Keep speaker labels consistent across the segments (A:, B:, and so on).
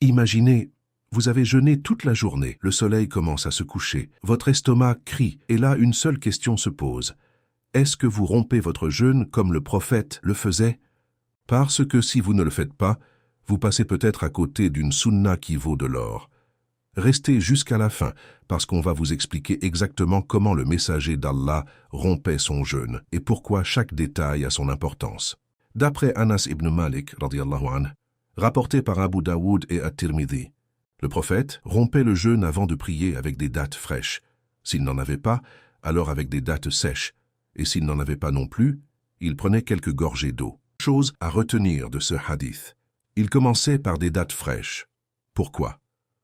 A: Imaginez, vous avez jeûné toute la journée, le soleil commence à se coucher, votre estomac crie, et là une seule question se pose. Est-ce que vous rompez votre jeûne comme le prophète le faisait? Parce que si vous ne le faites pas, vous passez peut-être à côté d'une sunna qui vaut de l'or. Restez jusqu'à la fin, parce qu'on va vous expliquer exactement comment le messager d'Allah rompait son jeûne et pourquoi chaque détail a son importance. D'après Anas ibn Malik, radiyallahu anhu, rapporté par Abu Daoud et At-Tirmidhi, le prophète rompait le jeûne avant de prier avec des dattes fraîches. S'il n'en avait pas, alors avec des dattes sèches. Et s'il n'en avait pas non plus, il prenait quelques gorgées d'eau. Chose à retenir de ce hadith. Il commençait par des dattes fraîches. Pourquoi?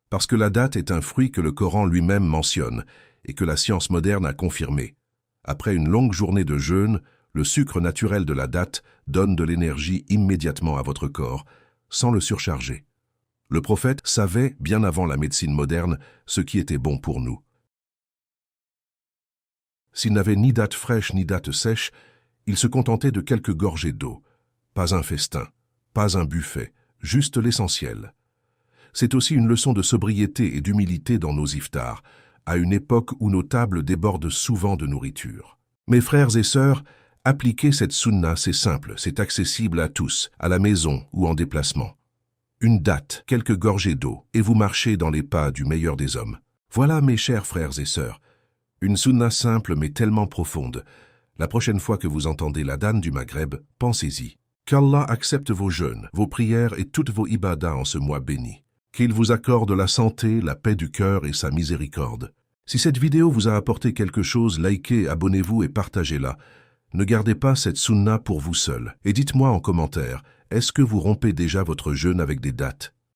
A: Parce que la date est un fruit que le Coran lui-même mentionne et que la science moderne a confirmé. Après une longue journée de jeûne, le sucre naturel de la date donne de l'énergie immédiatement à votre corps, sans le surcharger. Le prophète savait, bien avant la médecine moderne, ce qui était bon pour nous. S'il n'avait ni date fraîche ni date sèche, il se contentait de quelques gorgées d'eau. Pas un festin, pas un buffet, juste l'essentiel. C'est aussi une leçon de sobriété et d'humilité dans nos iftars, à une époque où nos tables débordent souvent de nourriture. Mes frères et sœurs, appliquer cette sunna, c'est simple, c'est accessible à tous, à la maison ou en déplacement. Une date, quelques gorgées d'eau, et vous marchez dans les pas du meilleur des hommes. Voilà, mes chers frères et sœurs, une sunna simple mais tellement profonde. La prochaine fois que vous entendez l'adhan du Maghreb, pensez-y. Qu'Allah accepte vos jeûnes, vos prières et toutes vos ibadas en ce mois béni. Qu'il vous accorde la santé, la paix du cœur et sa miséricorde. Si cette vidéo vous a apporté quelque chose, likez, abonnez-vous et partagez-la. Ne gardez pas cette sunna pour vous seul. Et dites-moi en commentaire, est-ce que vous rompez déjà votre jeûne avec des dates?